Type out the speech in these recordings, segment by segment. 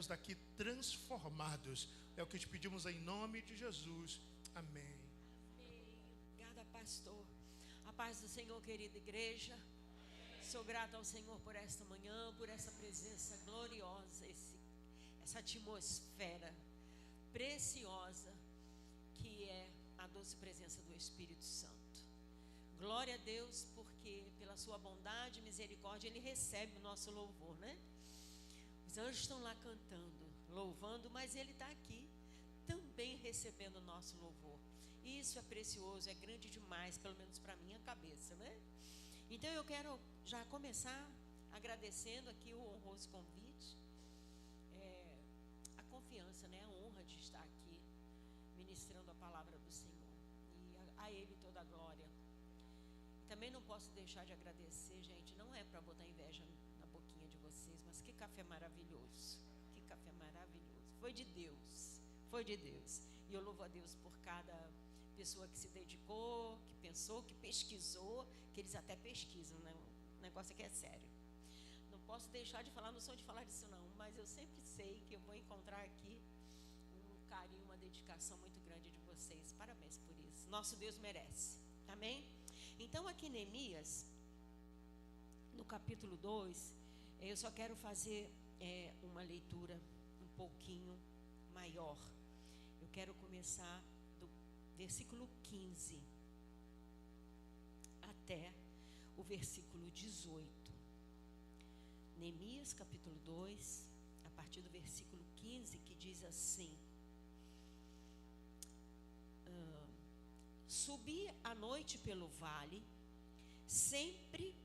sairemos daqui transformados. É o que te pedimos em nome de Jesus. Amém. Obrigada, pastor. A paz do Senhor, querida igreja. Sou grata ao Senhor por esta manhã, por essa presença gloriosa, essa atmosfera preciosa que é a doce presença do Espírito Santo. Glória a Deus, porque pela sua bondade e misericórdia Ele recebe o nosso louvor, né? Os anjos estão lá cantando, louvando, mas Ele está aqui também recebendo o nosso louvor. E isso é precioso, é grande demais, pelo menos para minha cabeça, né? Então eu quero já começar agradecendo aqui o honroso convite, a confiança, né? A honra de estar aqui ministrando a palavra do Senhor, e a Ele toda a glória. Também não posso deixar de agradecer, gente, não é para botar inveja na boquinha de vocês, mas que café maravilhoso, que café maravilhoso, foi de Deus, e eu louvo a Deus por cada pessoa que se dedicou, que pensou, que pesquisou, que eles até pesquisam, né? O negócio aqui é sério. Não posso deixar de falar, não sou de falar disso não, mas eu sempre sei que eu vou encontrar aqui um carinho, uma dedicação muito grande de vocês. Parabéns por isso, nosso Deus merece, amém? Então aqui em Neemias, no capítulo 2, eu só quero fazer uma leitura um pouquinho maior. Eu quero começar do versículo 15 até o versículo 18. Neemias capítulo 2, a partir do versículo 15, que diz assim: subi à noite pelo vale, sempre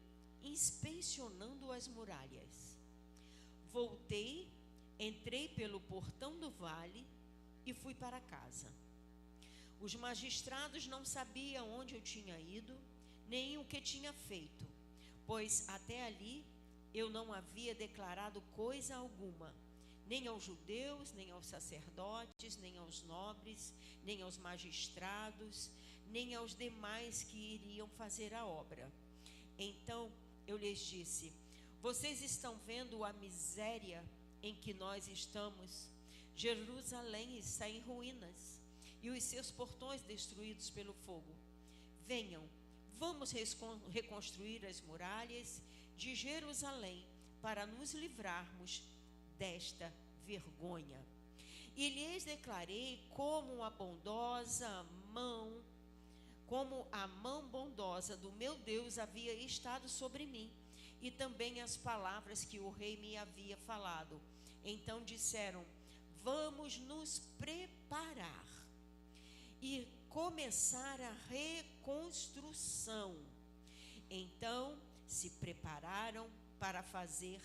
inspecionando as muralhas. Voltei, entrei pelo portão do vale e fui para casa. Os magistrados não sabiam onde eu tinha ido, nem o que tinha feito, pois até ali eu não havia declarado coisa alguma, nem aos judeus, nem aos sacerdotes, nem aos nobres, nem aos magistrados, nem aos demais que iriam fazer a obra. Então eu lhes disse: vocês estão vendo a miséria em que nós estamos? Jerusalém está em ruínas e os seus portões destruídos pelo fogo. Venham, vamos reconstruir as muralhas de Jerusalém para nos livrarmos desta vergonha. E lhes declarei como a mão bondosa do meu Deus havia estado sobre mim, e também as palavras que o rei me havia falado. Então disseram: vamos nos preparar e começar a reconstrução. Então se prepararam para fazer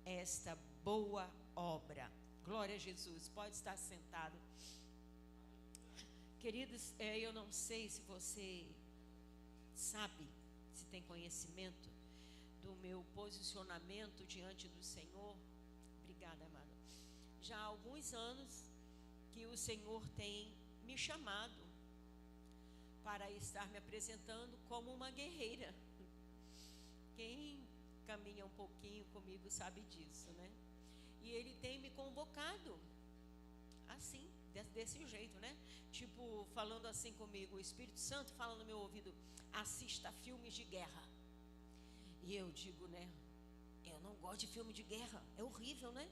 esta boa obra. Glória a Jesus. Pode estar sentado. Queridos, eu não sei se você sabe, se tem conhecimento do meu posicionamento diante do Senhor. Obrigada, amada. Já há alguns anos que o Senhor tem me chamado para estar me apresentando como uma guerreira. Quem caminha um pouquinho comigo sabe disso, né? E Ele tem me convocado assim, desse jeito, né? Tipo, falando assim comigo, o Espírito Santo fala no meu ouvido: assista filmes de guerra. E eu digo, né? Eu não gosto de filme de guerra, é horrível, né?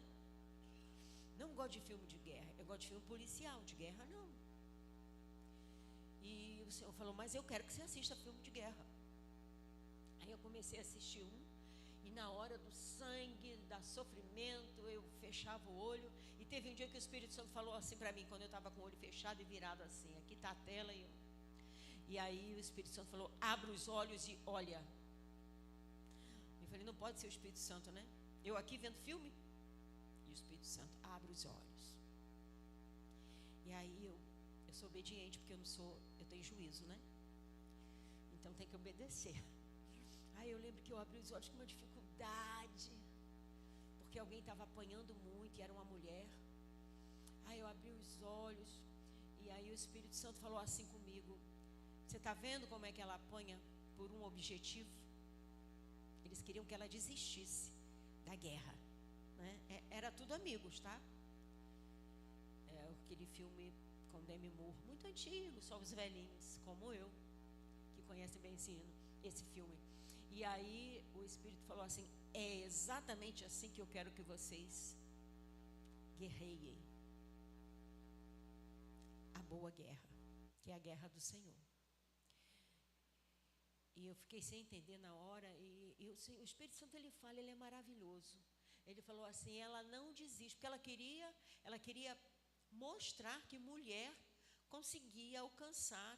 Não gosto de filme de guerra, eu gosto de filme policial, de guerra não. E o Senhor falou: mas eu quero que você assista filme de guerra. Aí eu comecei a assistir e na hora do sangue, do sofrimento, eu fechava o olho. E teve um dia que o Espírito Santo falou assim para mim, quando eu estava com o olho fechado e virado assim: aqui está a tela. E aí o Espírito Santo falou: abre os olhos e olha. Eu falei: não pode ser o Espírito Santo, né? Eu aqui vendo filme. E o Espírito Santo: abre os olhos. E aí eu sou obediente, porque eu tenho juízo, né? Então tem que obedecer. Aí eu lembro que eu abri os olhos com uma dificuldade, porque alguém estava apanhando muito e era uma mulher. Aí eu abri os olhos e aí o Espírito Santo falou assim comigo: você está vendo como é que ela apanha por um objetivo? Eles queriam que ela desistisse da guerra, né? Era tudo amigos, tá? aquele filme com Demi Moore, muito antigo, só os velhinhos, como eu, que conhecem bem esse filme. E aí o Espírito falou assim: é exatamente assim que eu quero que vocês guerreiem a boa guerra, que é a guerra do Senhor. E eu fiquei sem entender na hora, e o Espírito Santo, ele fala, ele é maravilhoso. Ele falou assim: ela não desiste, porque ela queria mostrar que mulher conseguia alcançar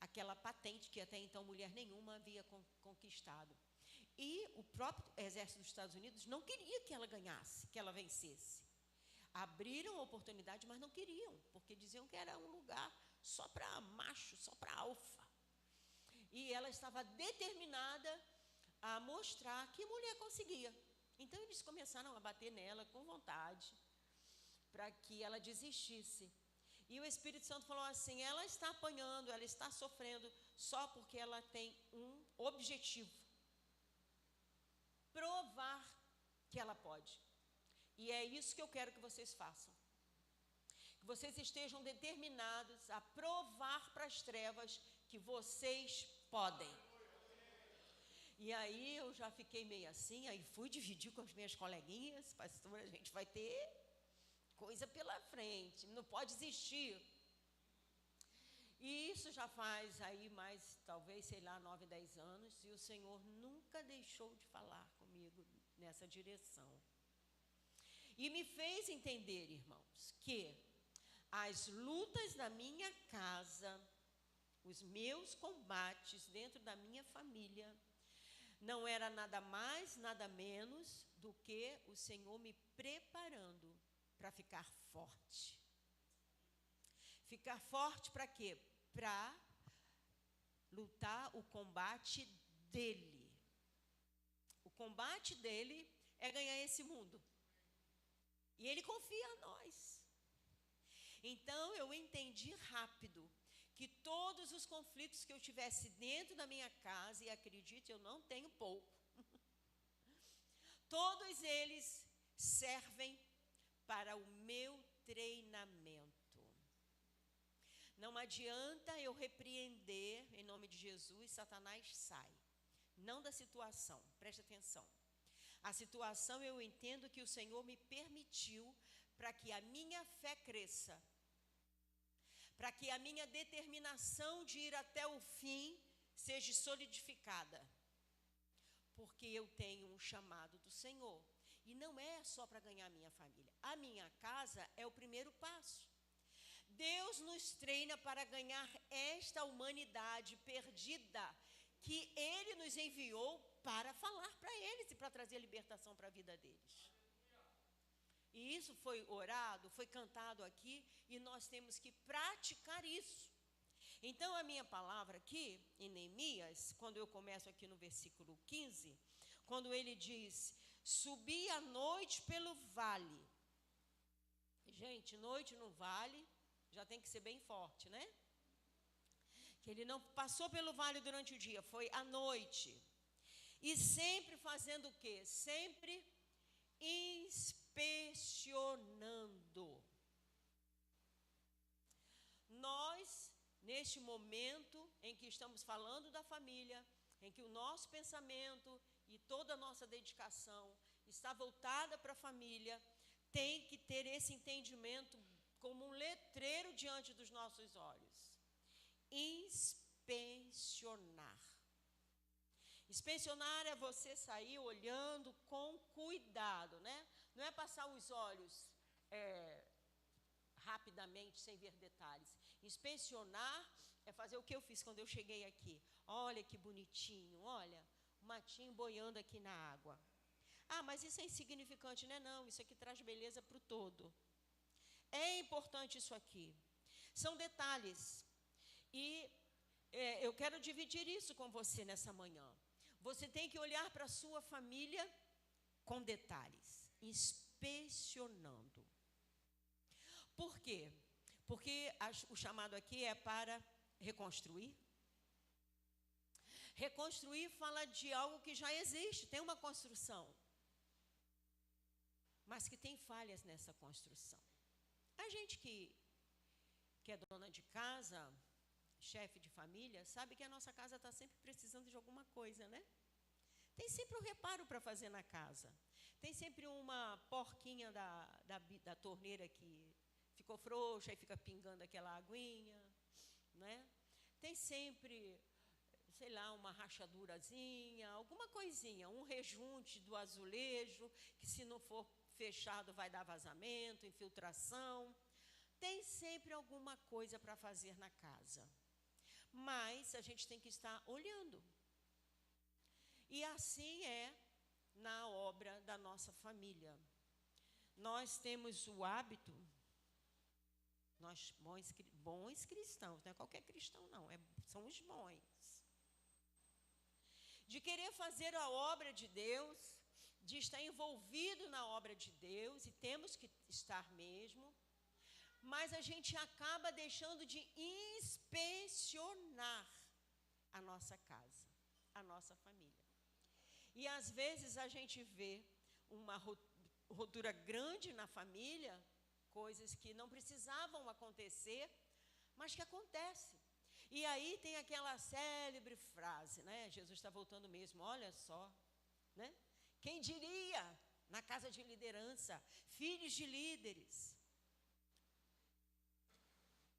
aquela patente que até então mulher nenhuma havia conquistado. E o próprio exército dos Estados Unidos não queria que ela ganhasse, que ela vencesse. Abriram a oportunidade, mas não queriam, porque diziam que era um lugar só para macho, só para alfa. E ela estava determinada a mostrar que mulher conseguia. Então eles começaram a bater nela com vontade, para que ela desistisse. E o Espírito Santo falou assim: ela está apanhando, ela está sofrendo, só porque ela tem um objetivo: provar que ela pode. E é isso que eu quero que vocês façam. Que vocês estejam determinados a provar para as trevas que vocês podem. E aí eu já fiquei meio assim, aí fui dividir com as minhas coleguinhas: pastor, a gente vai ter coisa pela frente, não pode desistir. E isso já faz aí mais, talvez, 9, 10 anos, e o Senhor nunca deixou de falar comigo nessa direção. E me fez entender, irmãos, que as lutas da minha casa, os meus combates dentro da minha família, não era nada mais, nada menos do que o Senhor me preparando para ficar forte. Ficar forte para quê? Para lutar o combate dele. O combate dele é ganhar esse mundo. E ele confia em nós. Então eu entendi rápido que todos os conflitos que eu tivesse dentro da minha casa, e acredite, eu não tenho pouco, todos eles servem para o meu treinamento. Não adianta eu repreender em nome de Jesus, Satanás sai. Não da situação, preste atenção. A situação eu entendo que o Senhor me permitiu para que a minha fé cresça, para que a minha determinação de ir até o fim seja solidificada. Porque eu tenho um chamado do Senhor. E não é só para ganhar a minha família. A minha casa é o primeiro passo. Deus nos treina para ganhar esta humanidade perdida que Ele nos enviou para falar para eles e para trazer libertação para a vida deles. E isso foi orado, foi cantado aqui, e nós temos que praticar isso. Então, a minha palavra aqui, em Neemias, quando eu começo aqui no versículo 15, quando ele diz: subi à noite pelo vale. Gente, noite no vale já tem que ser bem forte, né? Que ele não passou pelo vale durante o dia, foi à noite. E sempre fazendo o quê? Sempre inspecionando. Nós, neste momento em que estamos falando da família, em que o nosso pensamento e toda a nossa dedicação está voltada para a família, tem que ter esse entendimento como um letreiro diante dos nossos olhos. Inspecionar. Inspecionar é você sair olhando com cuidado, né? Não é passar os olhos rapidamente, sem ver detalhes. Inspecionar é fazer o que eu fiz quando eu cheguei aqui. Olha que bonitinho, olha, o matinho boiando aqui na água. Ah, mas isso é insignificante, né? Não, isso aqui traz beleza para o todo. É importante isso aqui. São detalhes. E eu quero dividir isso com você nessa manhã. Você tem que olhar para a sua família com detalhes, inspecionando. Por quê? Porque o chamado aqui é para reconstruir. Reconstruir fala de algo que já existe, tem uma construção, mas que tem falhas nessa construção. A gente que é dona de casa, chefe de família, sabe que a nossa casa está sempre precisando de alguma coisa, né? Tem sempre um reparo para fazer na casa. Tem sempre uma porquinha da torneira que ficou frouxa e fica pingando aquela aguinha, né? Tem sempre, sei lá, uma rachadurazinha, alguma coisinha, um rejunte do azulejo, que se não for fechado vai dar vazamento, infiltração. Tem sempre alguma coisa para fazer na casa. Mas a gente tem que estar olhando. E assim é na obra da nossa família. Nós temos o hábito, nós bons cristãos, não é qualquer cristão não, são os bons, de querer fazer a obra de Deus, de estar envolvido na obra de Deus, e temos que estar mesmo, mas a gente acaba deixando de inspecionar a nossa casa, a nossa família. E às vezes a gente vê uma ruptura grande na família, coisas que não precisavam acontecer, mas que acontecem. E aí tem aquela célebre frase, né? Jesus está voltando mesmo, olha só, né? Quem diria, na casa de liderança, filhos de líderes,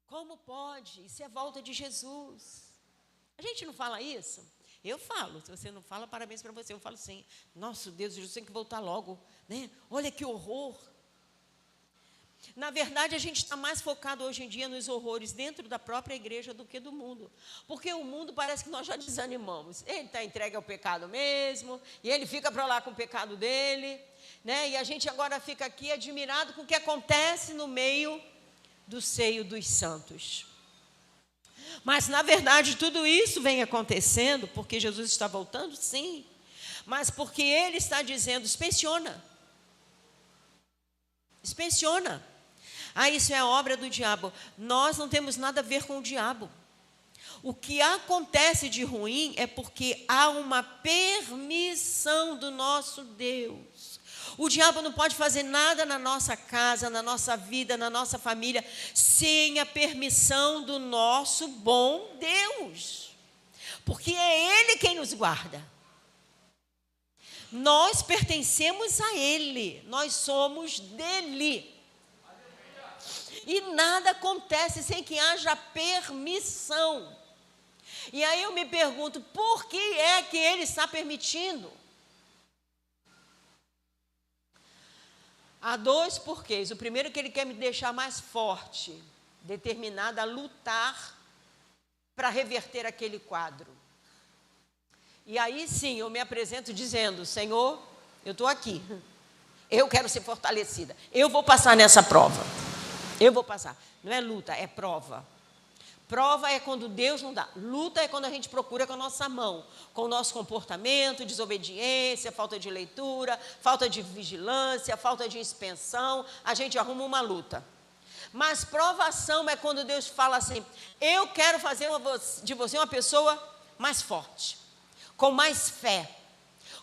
como pode? Isso é a volta de Jesus. A gente não fala isso? Eu falo, se você não fala, parabéns para você. Eu falo assim, nosso Deus, Jesus tem que voltar logo, né? Olha que horror. Na verdade, a gente está mais focado hoje em dia nos horrores dentro da própria igreja do que do mundo. Porque o mundo parece que nós já desanimamos. Ele está entregue ao pecado mesmo, e ele fica para lá com o pecado dele, né? E a gente agora fica aqui admirado com o que acontece no meio do seio dos santos. Mas, na verdade, tudo isso vem acontecendo porque Jesus está voltando, sim. Mas porque Ele está dizendo, inspeciona. Inspeciona. Ah, isso é a obra do diabo. Nós não temos nada a ver com o diabo. O que acontece de ruim é porque há uma permissão do nosso Deus. O diabo não pode fazer nada na nossa casa, na nossa vida, na nossa família, sem a permissão do nosso bom Deus. Porque é Ele quem nos guarda. Nós pertencemos a Ele, nós somos dele. E nada acontece sem que haja permissão. E aí eu me pergunto, por que é que Ele está permitindo? Há dois porquês. O primeiro é que Ele quer me deixar mais forte, determinada a lutar para reverter aquele quadro. E aí sim, eu me apresento dizendo, Senhor, eu estou aqui. Eu quero ser fortalecida. Eu vou passar nessa prova. Eu vou passar. Não é luta, é prova. Prova é quando Deus não dá. Luta é quando a gente procura com a nossa mão, com o nosso comportamento, desobediência, falta de leitura, falta de vigilância, falta de inspeção. A gente arruma uma luta. Mas provação é quando Deus fala assim, eu quero fazer de você uma pessoa mais forte, com mais fé,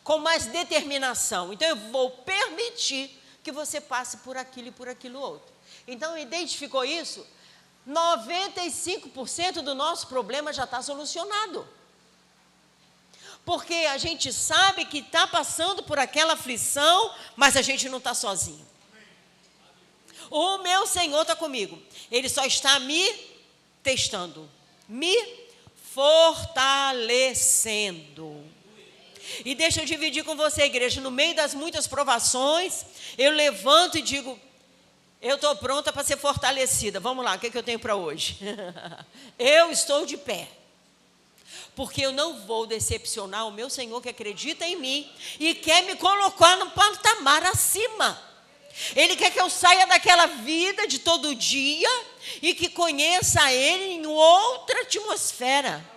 com mais determinação. Então eu vou permitir que você passe por aquilo e por aquilo outro. Então identificou isso? 95% do nosso problema já está solucionado. Porque a gente sabe que está passando por aquela aflição, mas a gente não está sozinho. O meu Senhor está comigo. Ele só está me testando, me fortalecendo. E deixa eu dividir com você, igreja, no meio das muitas provações, eu levanto e digo, eu estou pronta para ser fortalecida. Vamos lá, o que é que eu tenho para hoje? Eu estou de pé. Porque eu não vou decepcionar o meu Senhor que acredita em mim e quer me colocar no patamar acima. Ele quer que eu saia daquela vida de todo dia e que conheça Ele em outra atmosfera.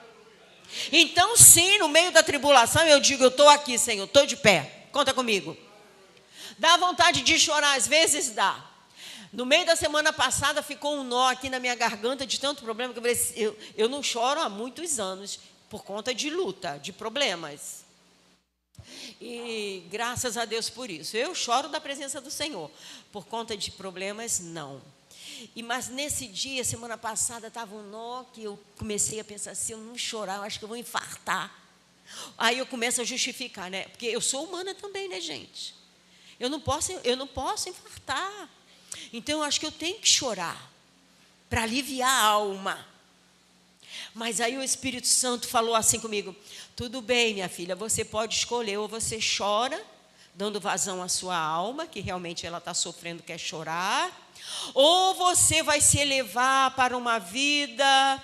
Então, sim, no meio da tribulação, eu digo, eu estou aqui, Senhor, estou de pé. Conta comigo. Dá vontade de chorar, às vezes dá. No meio da semana passada, ficou um nó aqui na minha garganta de tanto problema, que eu não choro há muitos anos, por conta de luta, de problemas. E graças a Deus por isso. Eu choro da presença do Senhor. Por conta de problemas, não. Mas nesse dia, semana passada, estava um nó que eu comecei a pensar, se eu não chorar, eu acho que eu vou infartar. Aí eu começo a justificar, né? Porque eu sou humana também, né, gente? Eu não posso infartar. Então, eu acho que eu tenho que chorar para aliviar a alma. Mas aí o Espírito Santo falou assim comigo: tudo bem, minha filha, você pode escolher, ou você chora, dando vazão à sua alma, que realmente ela está sofrendo, quer chorar, ou você vai se elevar para uma vida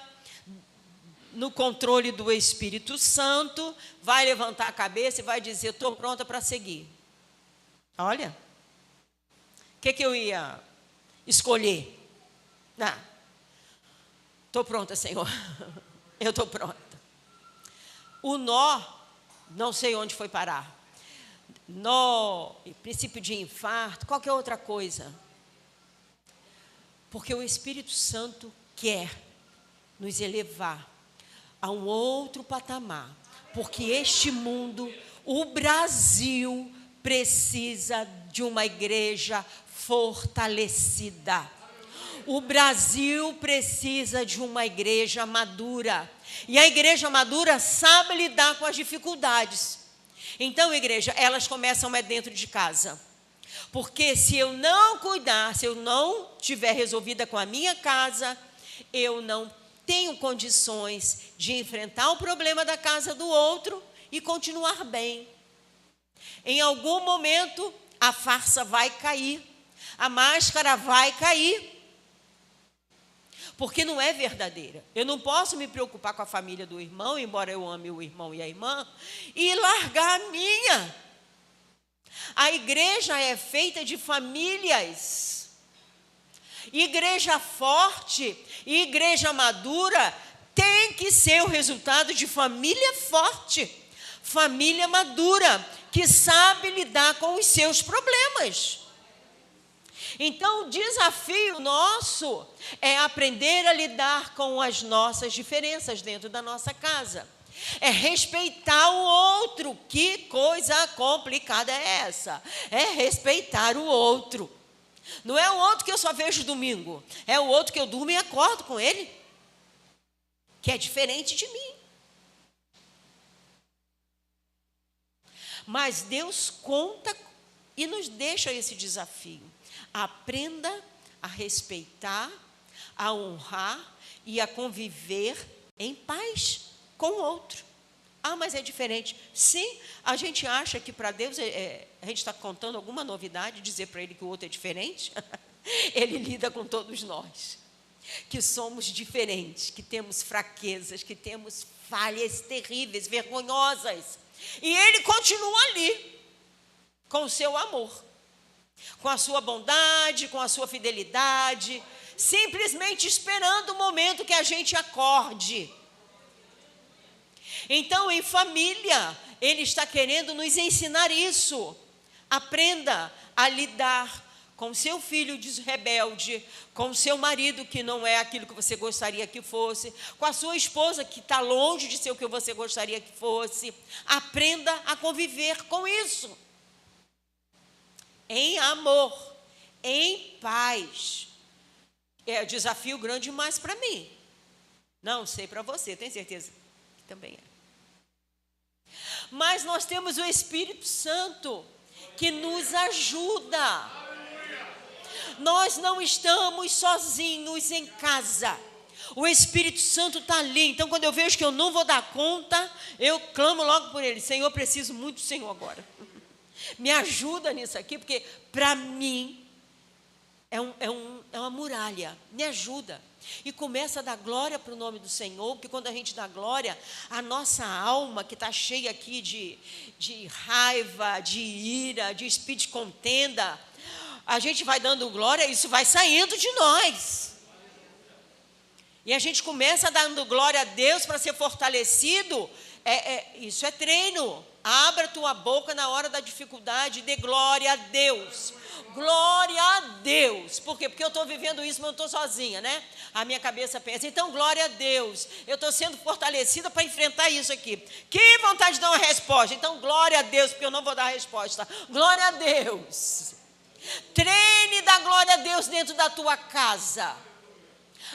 no controle do Espírito Santo, vai levantar a cabeça e vai dizer: estou pronta para seguir. Olha, o que eu ia escolher? Estou pronta, Senhor. Eu estou pronta. O nó, não sei onde foi parar. Nó, princípio de infarto, qualquer outra coisa. Porque o Espírito Santo quer nos elevar a um outro patamar. Porque este mundo, o Brasil, precisa de uma igreja fortalecida. O Brasil precisa de uma igreja madura. E a igreja madura sabe lidar com as dificuldades. Então, igreja, elas começam dentro de casa. Porque se eu não cuidar, se eu não estiver resolvida com a minha casa, eu não tenho condições de enfrentar o problema da casa do outro e continuar bem. Em algum momento, a farsa vai cair, a máscara vai cair, porque não é verdadeira. Eu não posso me preocupar com a família do irmão, embora eu ame o irmão e a irmã, e largar a minha. A igreja é feita de famílias. Igreja forte, igreja madura, tem que ser o resultado de família forte, família madura, que sabe lidar com os seus problemas. Então, o desafio nosso é aprender a lidar com as nossas diferenças dentro da nossa casa. É respeitar o outro. Que coisa complicada é essa? É respeitar o outro. Não é o outro que eu só vejo domingo. É o outro que eu durmo e acordo com ele, que é diferente de mim. Mas Deus conta e nos deixa esse desafio. Aprenda a respeitar, a honrar e a conviver em paz com o outro. Mas é diferente. Sim, a gente acha que para Deus, a gente está contando alguma novidade, dizer para Ele que o outro é diferente. Ele lida com todos nós, que somos diferentes, que temos fraquezas, que temos falhas terríveis, vergonhosas. E Ele continua ali, com o seu amor, com a sua bondade, com a sua fidelidade, simplesmente esperando o momento que a gente acorde. Então, em família, Ele está querendo nos ensinar isso. Aprenda a lidar com seu filho rebelde, com seu marido que não é aquilo que você gostaria que fosse, com a sua esposa que está longe de ser o que você gostaria que fosse. Aprenda a conviver com isso. Em amor, em paz. É um desafio grande demais para mim. Não sei para você, tenho certeza que também é. Mas nós temos o Espírito Santo que nos ajuda. Nós não estamos sozinhos em casa. O Espírito Santo está ali. Então, quando eu vejo que eu não vou dar conta, eu clamo logo por Ele. Senhor, eu preciso muito do Senhor agora. Me ajuda nisso aqui, porque para mim é uma muralha. Me ajuda. E começa a dar glória para o nome do Senhor, porque quando a gente dá glória, a nossa alma que está cheia aqui de raiva, de ira, de espírito de contenda, a gente vai dando glória, isso vai saindo de nós. E a gente começa dando glória a Deus para ser fortalecido, Isso é treino. Abra tua boca na hora da dificuldade, dê glória a Deus. Glória a Deus. Por quê? Porque eu estou vivendo isso, mas eu estou sozinha, né? A minha cabeça pensa, então glória a Deus. Eu estou sendo fortalecida para enfrentar isso aqui. Que vontade de dar uma resposta. Então glória a Deus, porque eu não vou dar a resposta. Glória a Deus. Treine da glória a Deus dentro da tua casa.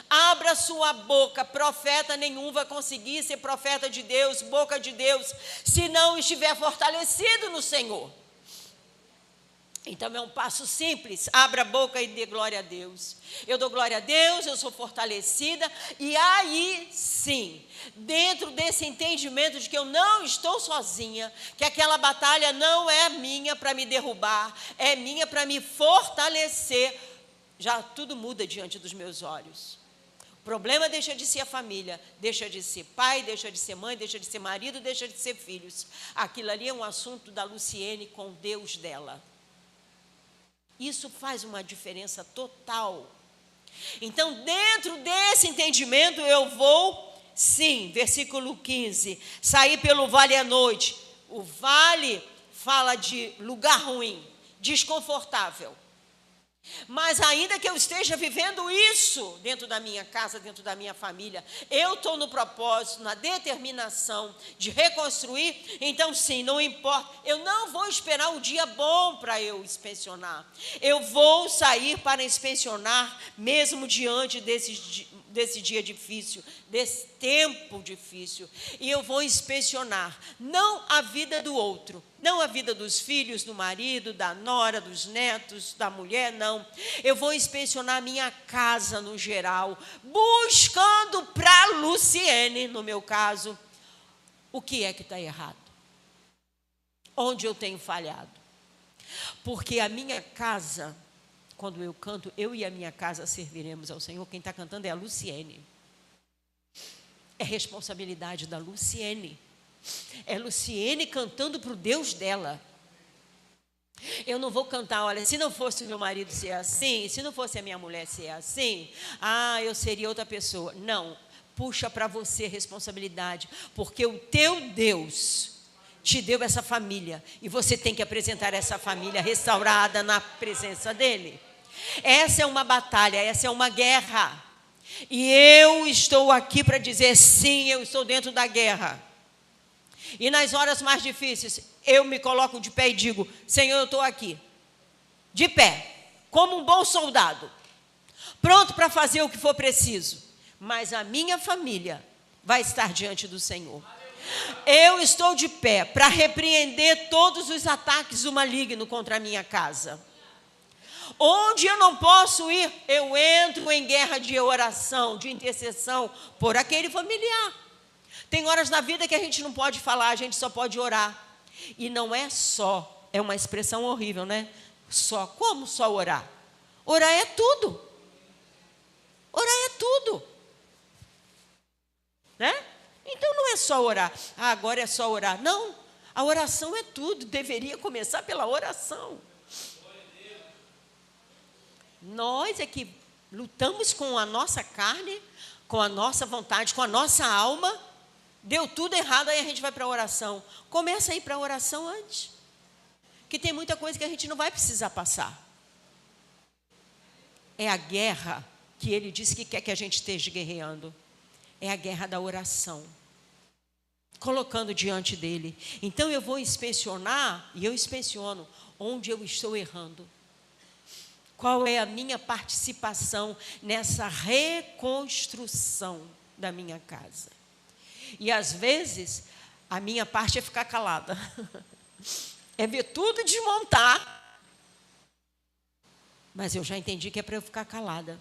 Abra sua boca. Profeta nenhum vai conseguir ser profeta de Deus, boca de Deus, se não estiver fortalecido no Senhor. Então é um passo simples. Abra a boca e dê glória a Deus. Eu dou glória a Deus, eu sou fortalecida. E aí sim, dentro desse entendimento de que eu não estou sozinha, que aquela batalha não é minha para me derrubar, é minha para me fortalecer, já tudo muda diante dos meus olhos. O problema deixa de ser a família, deixa de ser pai, deixa de ser mãe, deixa de ser marido, deixa de ser filhos. Aquilo ali é um assunto da Luciene com Deus dela. Isso faz uma diferença total. Então, dentro desse entendimento, eu vou, sim, versículo 15, sair pelo vale à noite. O vale fala de lugar ruim, desconfortável. Mas ainda que eu esteja vivendo isso dentro da minha casa, dentro da minha família, eu estou no propósito, na determinação de reconstruir. Então sim, não importa, eu não vou esperar o dia bom para eu inspecionar. Eu vou sair para inspecionar mesmo diante desse dia difícil, desse tempo difícil. E eu vou inspecionar, não a vida do outro, não a vida dos filhos, do marido, da nora, dos netos, da mulher, não. Eu vou inspecionar a minha casa no geral, buscando para Luciene, no meu caso, o que é que está errado. Onde eu tenho falhado. Porque a minha casa, quando eu canto, eu e a minha casa serviremos ao Senhor. Quem está cantando é a Luciene. É responsabilidade da Luciene. É Luciene cantando para o Deus dela. Eu não vou cantar, olha, se não fosse o meu marido ser assim, se não fosse a minha mulher ser assim, eu seria outra pessoa. Não, puxa para você responsabilidade, porque o teu Deus te deu essa família, e você tem que apresentar essa família restaurada na presença dele. Essa é uma batalha, essa é uma guerra, e eu estou aqui para dizer, sim, eu estou dentro da guerra. E nas horas mais difíceis, eu me coloco de pé e digo, Senhor, eu estou aqui, de pé, como um bom soldado, pronto para fazer o que for preciso, mas a minha família vai estar diante do Senhor. Eu estou de pé para repreender todos os ataques do maligno contra a minha casa. Onde eu não posso ir, eu entro em guerra de oração, de intercessão por aquele familiar. Tem horas na vida que a gente não pode falar, a gente só pode orar. E não é só, é uma expressão horrível, né? Só, como só orar? Orar é tudo. Orar é tudo. Né? Então não é só orar. Agora é só orar. Não, a oração é tudo, deveria começar pela oração. Nós é que lutamos com a nossa carne, com a nossa vontade, com a nossa alma. Deu tudo errado, aí a gente vai para a oração. Começa a ir para a oração antes. Que tem muita coisa que a gente não vai precisar passar. É a guerra que ele disse que quer que a gente esteja guerreando. É a guerra da oração. Colocando diante dele. Então eu vou inspecionar, e eu inspeciono onde eu estou errando. Qual é a minha participação nessa reconstrução da minha casa? E às vezes, a minha parte é ficar calada. É ver tudo desmontar. Mas eu já entendi que é para eu ficar calada.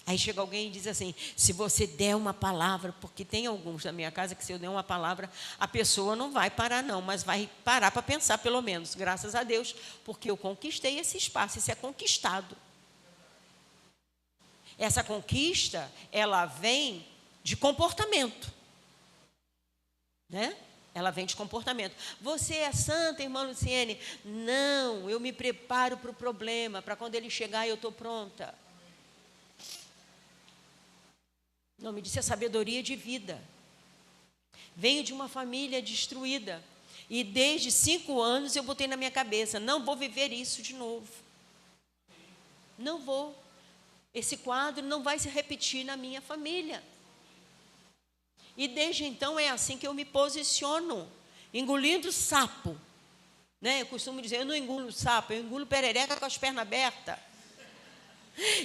Aí chega alguém e diz assim, se você der uma palavra, porque tem alguns na minha casa que se eu der uma palavra, a pessoa não vai parar não, mas vai parar para pensar pelo menos, graças a Deus, porque eu conquistei esse espaço, isso é conquistado. Essa conquista, ela vem de comportamento. Né? Ela vem de comportamento. Você é santa, irmã Luciene? Não, eu me preparo para o problema, para quando ele chegar eu estou pronta. O nome disso é sabedoria de vida. Venho de uma família destruída. E desde 5 anos eu botei na minha cabeça, não vou viver isso de novo. Não vou. Esse quadro não vai se repetir na minha família. E desde então é assim que eu me posiciono, engolindo sapo. Né? Eu costumo dizer, eu não engulo sapo, eu engulo perereca com as pernas abertas.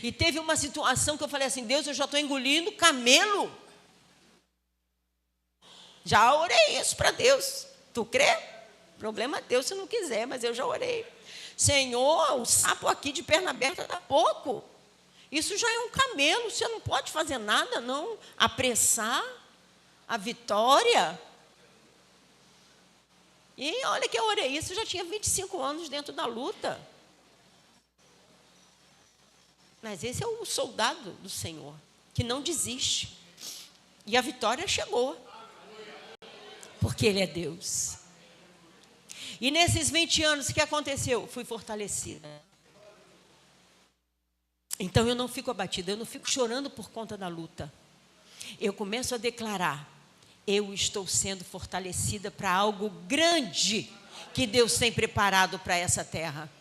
E teve uma situação que eu falei assim, Deus, eu já estou engolindo camelo. Já orei isso para Deus. Tu crê? Problema teu se não quiser, mas eu já orei. Senhor, o sapo aqui de perna aberta está pouco. Isso já é um camelo, você não pode fazer nada, não. Apressar a vitória. E olha que eu orei isso, eu já tinha 25 anos dentro da luta. Mas esse é o soldado do Senhor, que não desiste. E a vitória chegou. Porque Ele é Deus. E nesses 20 anos, o que aconteceu? Fui fortalecida. Então eu não fico abatida, eu não fico chorando por conta da luta. Eu começo a declarar, eu estou sendo fortalecida para algo grande que Deus tem preparado para essa terra.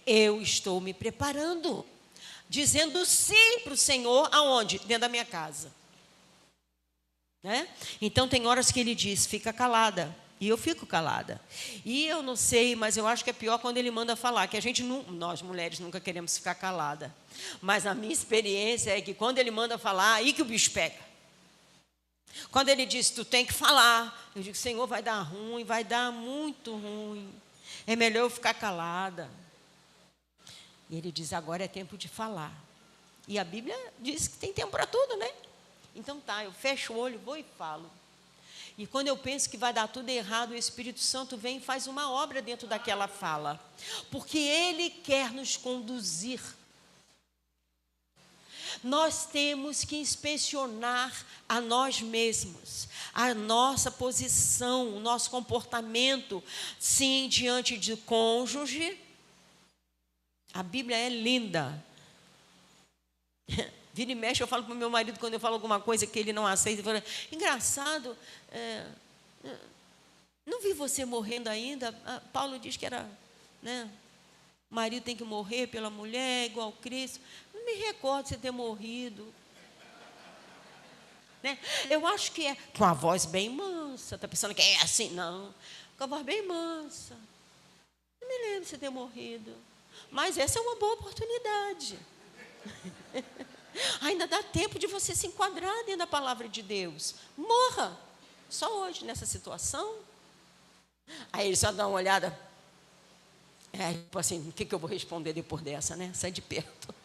Eu estou me preparando, dizendo sim para o Senhor, aonde? Dentro da minha casa. Né? Então tem horas que Ele diz, fica calada. E eu fico calada. E eu não sei, mas eu acho que é pior quando Ele manda falar, que a gente, nós mulheres nunca queremos ficar calada. Mas a minha experiência é que quando Ele manda falar, aí que o bicho pega. Quando Ele diz, tu tem que falar, eu digo, Senhor, vai dar ruim, vai dar muito ruim. É melhor eu ficar calada. E Ele diz, agora é tempo de falar. E a Bíblia diz que tem tempo para tudo, né? Então tá, eu fecho o olho, vou e falo. E quando eu penso que vai dar tudo errado, o Espírito Santo vem e faz uma obra dentro daquela fala. Porque Ele quer nos conduzir. Nós temos que inspecionar a nós mesmos, a nossa posição, o nosso comportamento, sim, diante de cônjuge. A Bíblia é linda. Vira e mexe, eu falo para o meu marido, quando eu falo alguma coisa que ele não aceita, eu falo, engraçado, não vi você morrendo ainda. Paulo diz que era, né, o marido tem que morrer pela mulher, igual Cristo. Não me recordo de você ter morrido. Né? Eu acho que é com a voz bem mansa. Está pensando que é assim? Não. Com a voz bem mansa. Não me lembro de você ter morrido. Mas essa é uma boa oportunidade. Ainda dá tempo de você se enquadrar dentro da palavra de Deus. Morra. Só hoje, nessa situação. Aí ele só dá uma olhada. Tipo assim, o que eu vou responder depois dessa, né? Sai de perto.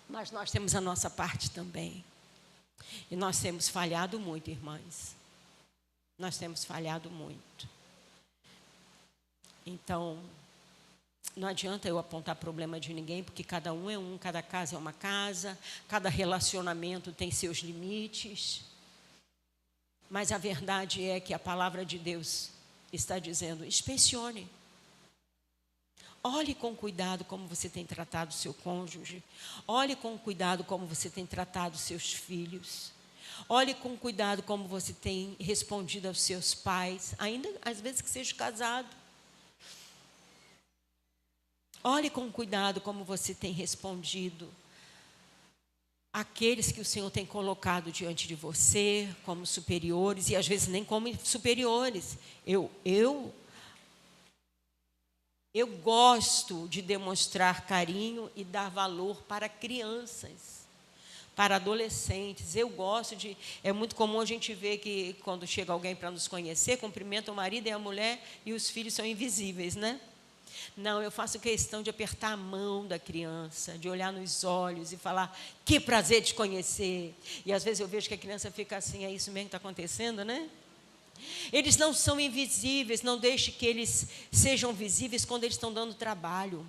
Mas nós temos a nossa parte também. E nós temos falhado muito, irmãs. Nós temos falhado muito. Então, não adianta eu apontar problema de ninguém, porque cada um é um, cada casa é uma casa, cada relacionamento tem seus limites. Mas a verdade é que a palavra de Deus está dizendo, inspecione. Olhe com cuidado como você tem tratado o seu cônjuge. Olhe com cuidado como você tem tratado os seus filhos. Olhe com cuidado como você tem respondido aos seus pais, ainda às vezes que seja casado. Olhe com cuidado como você tem respondido àqueles que o Senhor tem colocado diante de você como superiores, e às vezes nem como superiores. Eu gosto de demonstrar carinho e dar valor para crianças, para adolescentes. Eu gosto de... É muito comum a gente ver que quando chega alguém para nos conhecer, cumprimenta o marido e a mulher e os filhos são invisíveis, né? Não, eu faço questão de apertar a mão da criança, de olhar nos olhos e falar, que prazer te conhecer. E às vezes eu vejo que a criança fica assim, é isso mesmo que está acontecendo, né? Eles não são invisíveis, não deixe que eles sejam visíveis quando eles estão dando trabalho.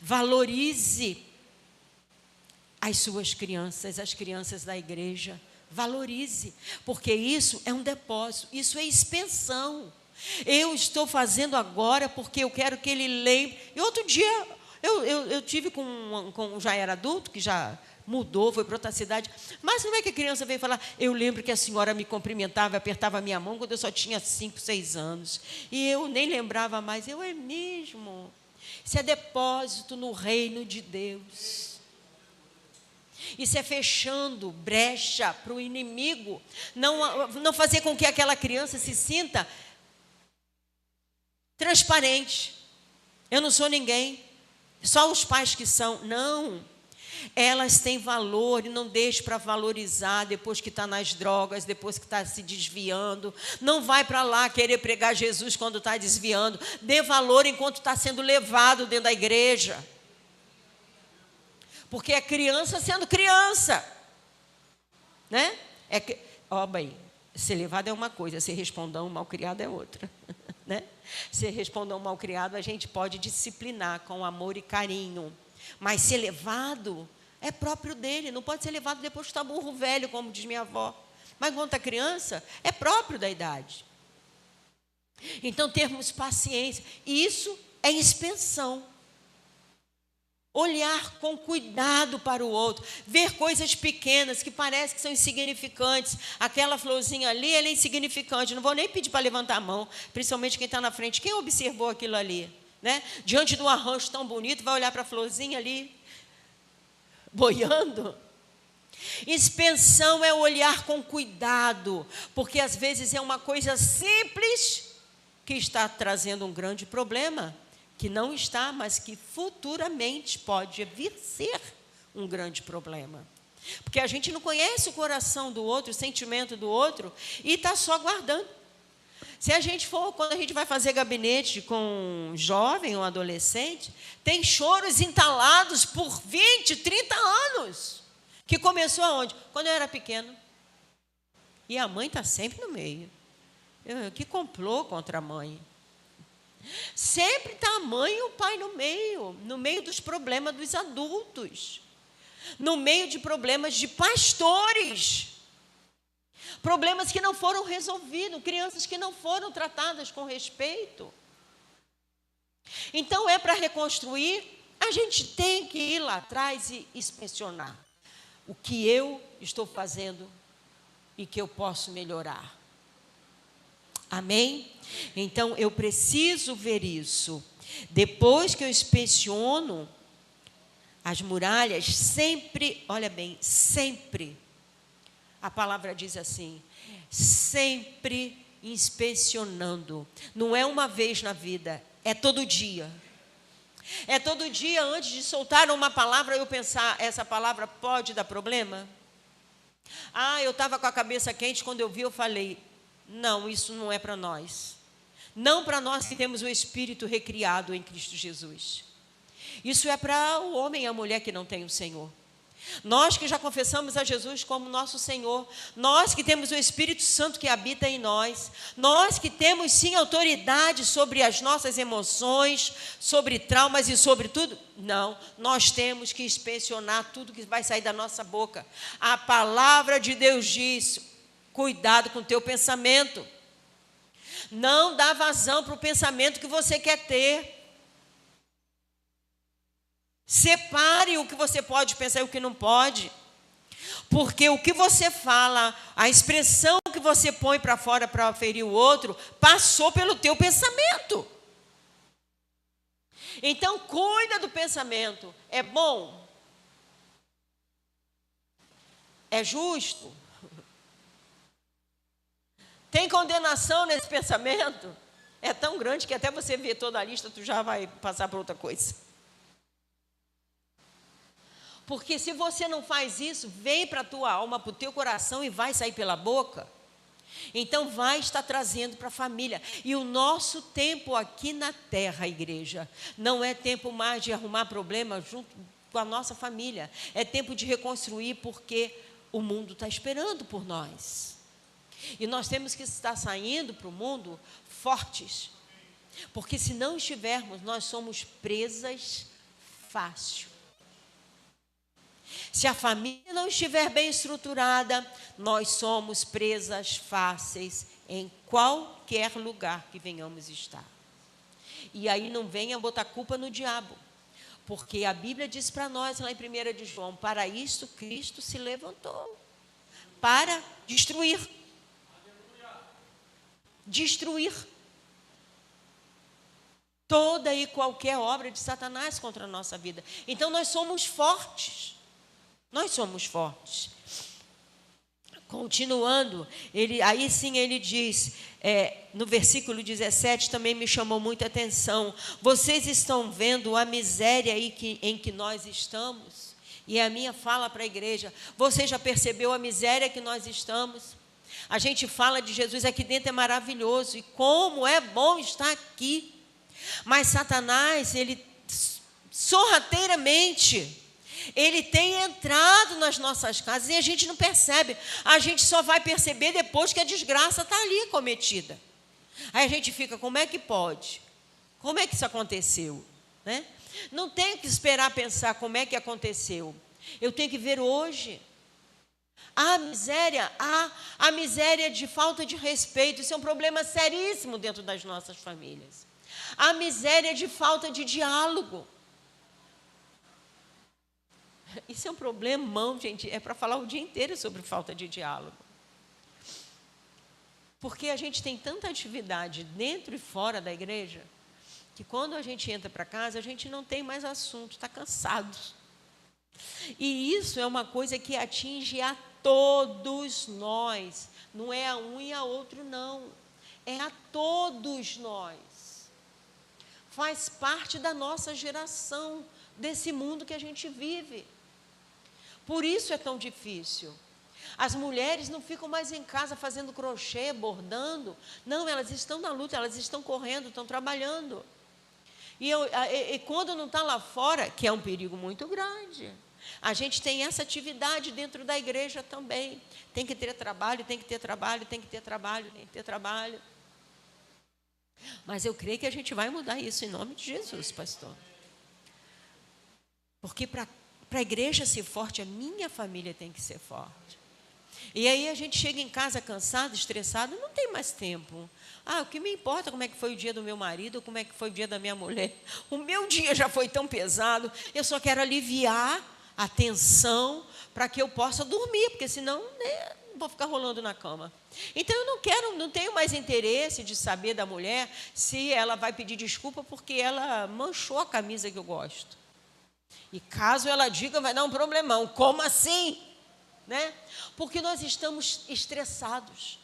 Valorize as suas crianças, as crianças da igreja. Valorize, porque isso é um depósito, isso é expensão. Eu estou fazendo agora porque eu quero que ele lembre. E outro dia, eu tive já era adulto, que já mudou, foi para outra cidade. Mas não é que a criança veio falar, eu lembro que a senhora me cumprimentava, apertava a minha mão quando eu só tinha 5, 6 anos. E eu nem lembrava mais. É mesmo. Isso é depósito no reino de Deus. Isso é fechando brecha para o inimigo. Não fazer com que aquela criança se sinta transparente. Eu não sou ninguém. Só os pais que são. Não. Elas têm valor e não deixe para valorizar depois que está nas drogas, depois que está se desviando. Não vai para lá querer pregar Jesus quando está desviando. Dê valor enquanto está sendo levado dentro da igreja. Porque é criança sendo criança. Né? Bem, ser levado é uma coisa, ser respondão malcriado é outra. Né? Ser respondão malcriado a gente pode disciplinar com amor e carinho. Mas ser levado é próprio dele. Não pode ser levado depois que está burro velho, como diz minha avó. Mas quando está criança, é próprio da idade. Então, termos paciência. Isso é inspeção. Olhar com cuidado para o outro. Ver coisas pequenas que parecem que são insignificantes. Aquela florzinha ali, ela é insignificante. Não vou nem pedir para levantar a mão, principalmente quem está na frente. Quem observou aquilo ali? Né? Diante de um arranjo tão bonito, vai olhar para a florzinha ali, boiando. Inspeção é olhar com cuidado, porque às vezes é uma coisa simples que está trazendo um grande problema, que não está, mas que futuramente pode vir ser um grande problema. Porque a gente não conhece o coração do outro, o sentimento do outro, e está só guardando. Se a gente for, quando a gente vai fazer gabinete com um jovem ou um adolescente, tem choros entalados por 20, 30 anos. Que começou aonde? Quando eu era pequeno. E a mãe está sempre no meio. Que complô contra a mãe. Sempre está a mãe e o pai no meio dos problemas dos adultos, no meio de problemas de pastores. Problemas que não foram resolvidos, crianças que não foram tratadas com respeito. Então, é para reconstruir, a gente tem que ir lá atrás e inspecionar o que eu estou fazendo e que eu posso melhorar. Amém? Então, eu preciso ver isso. Depois que eu inspeciono as muralhas, sempre, olha bem, sempre, a palavra diz assim, sempre inspecionando. Não é uma vez na vida, é todo dia. É todo dia, antes de soltar uma palavra, eu pensar, essa palavra pode dar problema? Eu estava com a cabeça quente, quando eu vi, eu falei, não, isso não é para nós. Não para nós que temos o Espírito recriado em Cristo Jesus. Isso é para o homem e a mulher que não tem o Senhor. Nós que já confessamos a Jesus como nosso Senhor, nós que temos o Espírito Santo que habita em nós, nós que temos sim autoridade sobre as nossas emoções, sobre traumas e sobre tudo, não, nós temos que inspecionar tudo que vai sair da nossa boca. A palavra de Deus diz, cuidado com o teu pensamento, não dá vazão para o pensamento que você quer ter. Separe o que você pode pensar e o que não pode. Porque o que você fala, a expressão que você põe para fora para ferir o outro, passou pelo teu pensamento. Então, cuida do pensamento. É bom? É justo? Tem condenação nesse pensamento? É tão grande que até você ver toda a lista, tu já vai passar por outra coisa. Porque se você não faz isso, vem para a tua alma, para o teu coração e vai sair pela boca. Então vai estar trazendo para a família. E o nosso tempo aqui na terra, igreja, não é tempo mais de arrumar problema junto com a nossa família. É tempo de reconstruir, porque o mundo está esperando por nós. E nós temos que estar saindo para o mundo fortes. Porque se não estivermos, nós somos presas fácil. Se a família não estiver bem estruturada, nós somos presas fáceis em qualquer lugar que venhamos estar. E aí não venha botar culpa no diabo, Porque a Bíblia diz para nós, lá em 1 de João, para isto Cristo se levantou, para destruir. Destruir toda e qualquer obra de Satanás contra a nossa vida. Então nós somos fortes. Nós somos fortes. Continuando, aí sim ele diz, no versículo 17 também me chamou muita atenção. Vocês estão vendo a miséria em que nós estamos? E a minha fala para a igreja, você já percebeu a miséria que nós estamos? A gente fala de Jesus aqui dentro, é maravilhoso, e como é bom estar aqui. Mas Satanás, ele sorrateiramente, ele tem entrado nas nossas casas e a gente não percebe. A gente só vai perceber depois que a desgraça está ali cometida. Aí a gente fica, como é que pode? Como é que isso aconteceu? Né? Não tenho que esperar pensar como é que aconteceu. Eu tenho que ver hoje. A miséria de falta de respeito, isso é um problema seríssimo dentro das nossas famílias. A miséria de falta de diálogo. Isso é um problemão, gente, é para falar o dia inteiro sobre falta de diálogo. Porque a gente tem tanta atividade dentro e fora da igreja, que quando a gente entra para casa, a gente não tem mais assunto, está cansado. E isso é uma coisa que atinge a todos nós. Não é a um e a outro, não. É a todos nós. Faz parte da nossa geração, desse mundo que a gente vive. Por isso é tão difícil. As mulheres não ficam mais em casa fazendo crochê, bordando. Não, elas estão na luta, elas estão correndo, estão trabalhando. E quando não está lá fora, que é um perigo muito grande, a gente tem essa atividade dentro da igreja também. Tem que ter trabalho, tem que ter trabalho, tem que ter trabalho, tem que ter trabalho. Mas eu creio que a gente vai mudar isso em nome de Jesus, pastor. Porque para a igreja ser forte, a minha família tem que ser forte. E aí a gente chega em casa cansado, estressado, não tem mais tempo. O que me importa como é que foi o dia do meu marido, como é que foi o dia da minha mulher. O meu dia já foi tão pesado, eu só quero aliviar a tensão para que eu possa dormir, porque senão vou ficar rolando na cama. Então eu não tenho mais interesse de saber da mulher se ela vai pedir desculpa porque ela manchou a camisa que eu gosto. E caso ela diga, vai dar um problemão. Como assim? Né? Porque nós estamos estressados.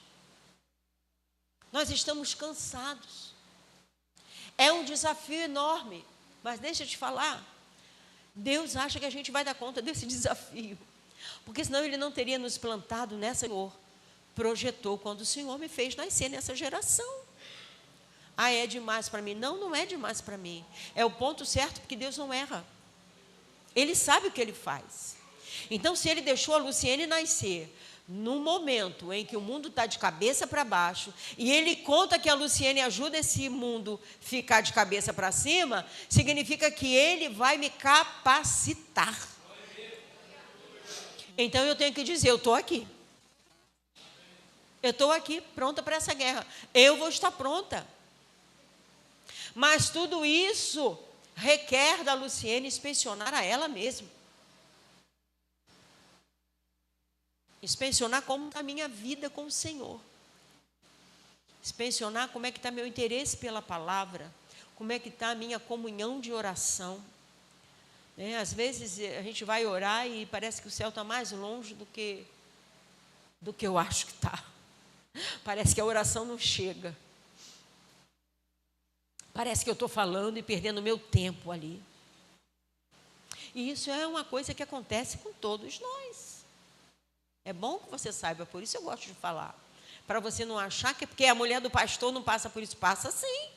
Nós estamos cansados. É um desafio enorme. Mas deixa eu te falar, Deus acha que a gente vai dar conta desse desafio. Porque senão Ele não teria nos plantado nessa Senhor. Projetou quando o Senhor me fez nascer nessa geração. É demais para mim? Não, não é demais para mim. É o ponto certo, porque Deus não erra. Ele sabe o que Ele faz. Então, se Ele deixou a Luciene nascer num momento em que o mundo está de cabeça para baixo, e Ele conta que a Luciene ajuda esse mundo a ficar de cabeça para cima, significa que Ele vai me capacitar. Então, eu tenho que dizer, eu estou aqui. Eu estou aqui, pronta para essa guerra. Eu vou estar pronta. Mas tudo isso requer da Luciene inspecionar a ela mesma. Inspecionar como está a minha vida com o Senhor. Inspecionar como é que está meu interesse pela palavra. Como é que está a minha comunhão de oração. Às vezes a gente vai orar e parece que o céu está mais longe do que eu acho que está. Parece que a oração não chega. Parece que eu estou falando e perdendo meu tempo ali. E isso é uma coisa que acontece com todos nós. É bom que você saiba, por isso eu gosto de falar. Para você não achar que é porque a mulher do pastor não passa por isso. Passa sim.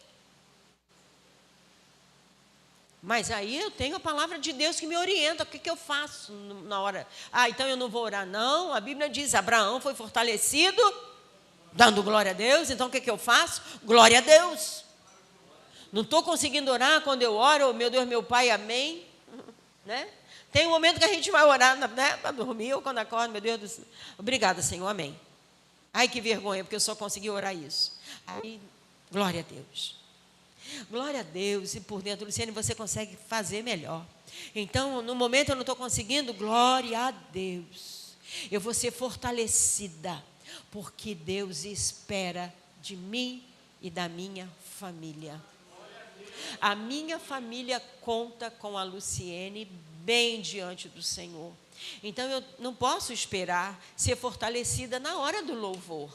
Mas aí eu tenho a palavra de Deus que me orienta. O que eu faço na hora? Então eu não vou orar. Não, a Bíblia diz, Abraão foi fortalecido, dando glória a Deus. Então o que eu faço? Glória a Deus. Não estou conseguindo orar quando eu oro, meu Deus, meu Pai, amém. Né? Tem um momento que a gente vai orar, né, para dormir, ou quando acorda, meu Deus do céu. Obrigada, Senhor, amém. Ai, que vergonha, porque eu só consegui orar isso. Aí, glória a Deus. Glória a Deus, e por dentro, Luciane, você consegue fazer melhor. Então, no momento eu não estou conseguindo, glória a Deus. Eu vou ser fortalecida, porque Deus espera de mim e da minha família. A minha família conta com a Luciene bem diante do Senhor. Então, eu não posso esperar ser fortalecida na hora do louvor.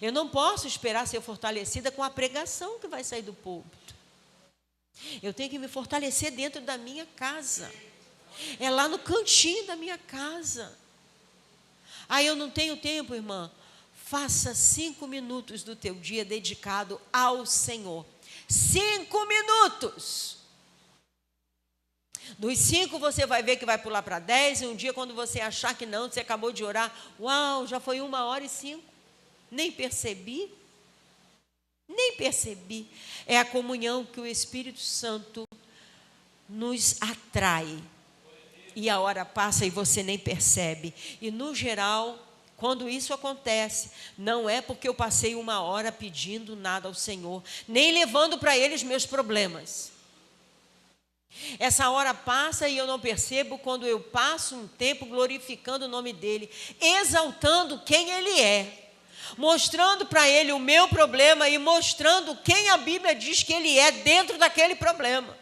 Eu não posso esperar ser fortalecida com a pregação que vai sair do púlpito. Eu tenho que me fortalecer dentro da minha casa. É lá no cantinho da minha casa. Aí eu não tenho tempo, irmã. Faça 5 minutos do teu dia dedicado ao Senhor. 5 minutos. Dos 5 você vai ver que vai pular para 10. E um dia quando você achar que não, você acabou de orar. Uau, já foi 1h05. Nem percebi. Nem percebi. É a comunhão que o Espírito Santo nos atrai. E a hora passa e você nem percebe. E no geral, quando isso acontece, não é porque eu passei 1 hora pedindo nada ao Senhor, nem levando para Ele os meus problemas. Essa hora passa e eu não percebo quando eu passo um tempo glorificando o nome dEle, exaltando quem Ele é. Mostrando para Ele o meu problema e mostrando quem a Bíblia diz que Ele é dentro daquele problema.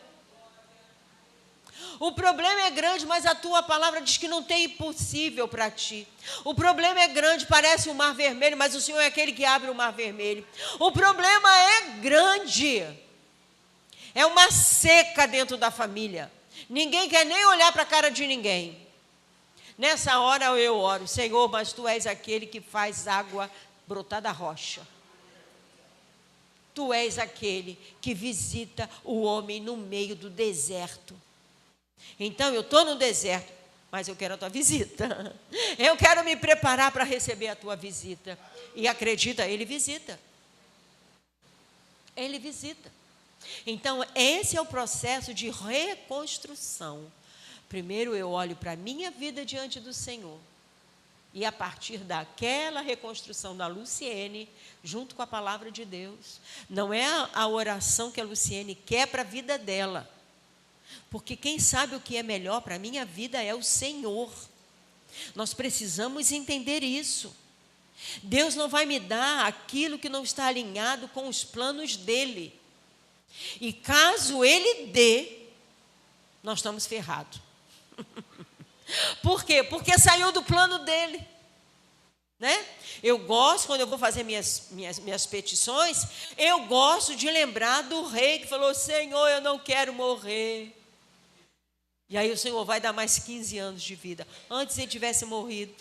O problema é grande, mas a tua palavra diz que não tem impossível para ti. O problema é grande, parece um mar vermelho, mas o Senhor é aquele que abre o mar vermelho. O problema é grande. É uma seca dentro da família. Ninguém quer nem olhar para a cara de ninguém. Nessa hora eu oro, Senhor, mas Tu és aquele que faz água brotar da rocha. Tu és aquele que visita o homem no meio do deserto. Então eu estou no deserto, mas eu quero a Tua visita. Eu quero me preparar para receber a Tua visita. E acredita, Ele visita. Ele visita. Então esse é o processo de reconstrução. Primeiro eu olho para a minha vida diante do Senhor. E a partir daquela reconstrução da Luciene, junto com a palavra de Deus, não é a oração que a Luciene quer para a vida dela. Porque quem sabe o que é melhor para a minha vida é o Senhor. Nós precisamos entender isso. Deus não vai me dar aquilo que não está alinhado com os planos dEle. E caso Ele dê, nós estamos ferrados. Por quê? Porque saiu do plano dEle. Né? Eu gosto, quando eu vou fazer minhas petições, eu gosto de lembrar do rei que falou, Senhor, eu não quero morrer. E aí o Senhor vai dar mais 15 anos de vida. Antes ele tivesse morrido.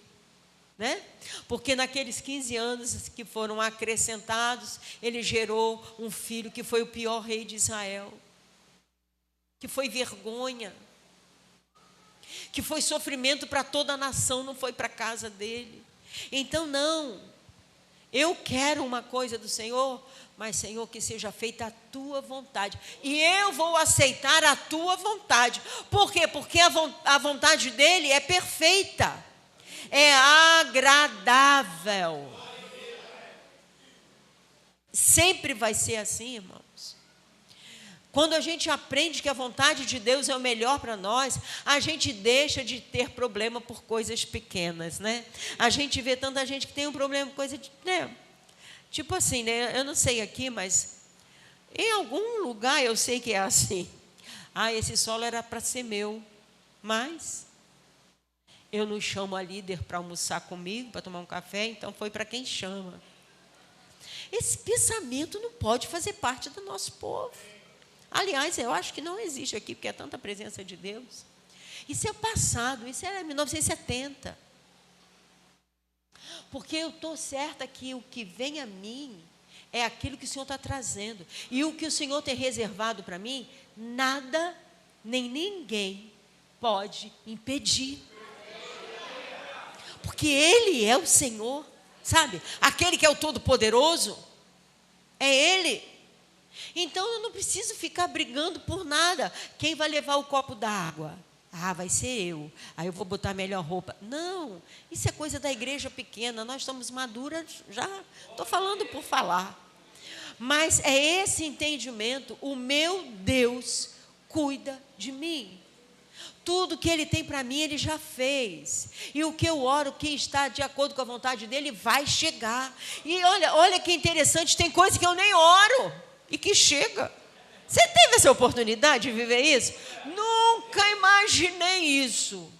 Né? Porque naqueles 15 anos que foram acrescentados, ele gerou um filho que foi o pior rei de Israel. Que foi vergonha. Que foi sofrimento para toda a nação, não foi para a casa dele. Então não, eu quero uma coisa do Senhor, mas Senhor, que seja feita a Tua vontade. E eu vou aceitar a Tua vontade. Por quê? Porque a vontade dEle é perfeita, é agradável. Sempre vai ser assim, irmãos. Quando a gente aprende que a vontade de Deus é o melhor para nós, a gente deixa de ter problema por coisas pequenas, né? A gente vê tanta gente que tem um problema por coisa de... Né? Tipo assim, né? Eu não sei aqui, mas em algum lugar eu sei que é assim. Ah, esse solo era para ser meu, mas eu não chamo a líder para almoçar comigo, para tomar um café, então foi para quem chama. Esse pensamento não pode fazer parte do nosso povo. Aliás, eu acho que não existe aqui, porque é tanta presença de Deus. Isso é passado, isso é 1970. Porque eu estou certa que o que vem a mim é aquilo que o Senhor está trazendo. E o que o Senhor tem reservado para mim, nada, nem ninguém pode impedir. Porque Ele é o Senhor, sabe? Aquele que é o Todo-Poderoso, é Ele. Então eu não preciso ficar brigando por nada. Quem vai levar o copo d'água? Ah, vai ser eu. Aí eu vou botar a melhor roupa. Não, isso é coisa da igreja pequena. Nós estamos maduras já. Estou falando por falar. Mas é esse entendimento. O meu Deus cuida de mim. Tudo que Ele tem para mim, Ele já fez. E o que eu oro, que está de acordo com a vontade dEle, vai chegar. E olha que interessante, tem coisa que eu nem oro e que chega. Você teve essa oportunidade de viver isso? Nunca imaginei isso.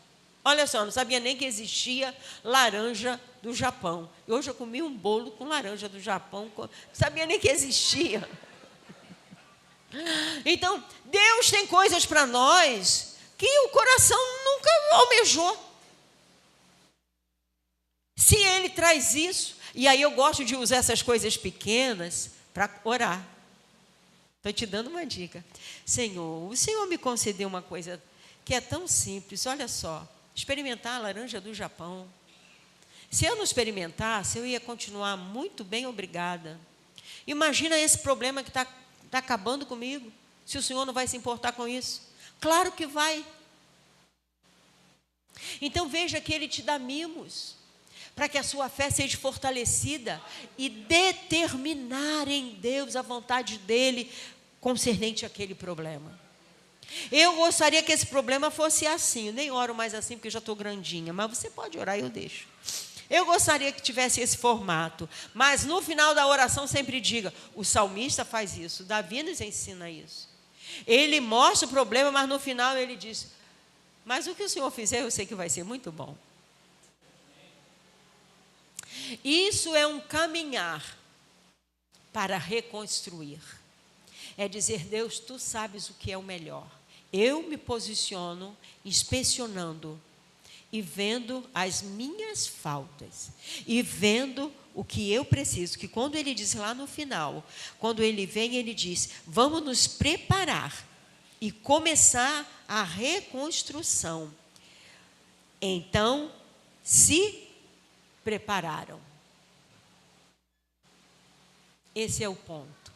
Olha só, não sabia nem que existia laranja do Japão. E hoje eu comi um bolo com laranja do Japão, não sabia nem que existia. Então, Deus tem coisas para nós que o coração nunca almejou. Se Ele traz isso, e aí eu gosto de usar essas coisas pequenas para orar. Estou te dando uma dica. Senhor, o Senhor me concedeu uma coisa que é tão simples, olha só, experimentar a laranja do Japão. Se eu não experimentasse, eu ia continuar muito bem, obrigada. Imagina esse problema que está acabando comigo, se o Senhor não vai se importar com isso. Claro que vai. Então veja que Ele te dá mimos, para que a sua fé seja fortalecida e determinar em Deus a vontade dEle concernente àquele problema. Eu gostaria que esse problema fosse assim, eu nem oro mais assim porque eu já estou grandinha, mas você pode orar e eu deixo. Eu gostaria que tivesse esse formato, mas no final da oração sempre diga, o salmista faz isso, Davi nos ensina isso. Ele mostra o problema, mas no final ele diz, mas o que o Senhor fizer, eu sei que vai ser muito bom. Isso é um caminhar para reconstruir. É dizer, Deus, Tu sabes o que é o melhor. Eu me posiciono inspecionando e vendo as minhas faltas e vendo o que eu preciso, que quando Ele diz lá no final, quando Ele vem, Ele diz, vamos nos preparar e começar a reconstrução. Então, se prepararam. Esse é o ponto.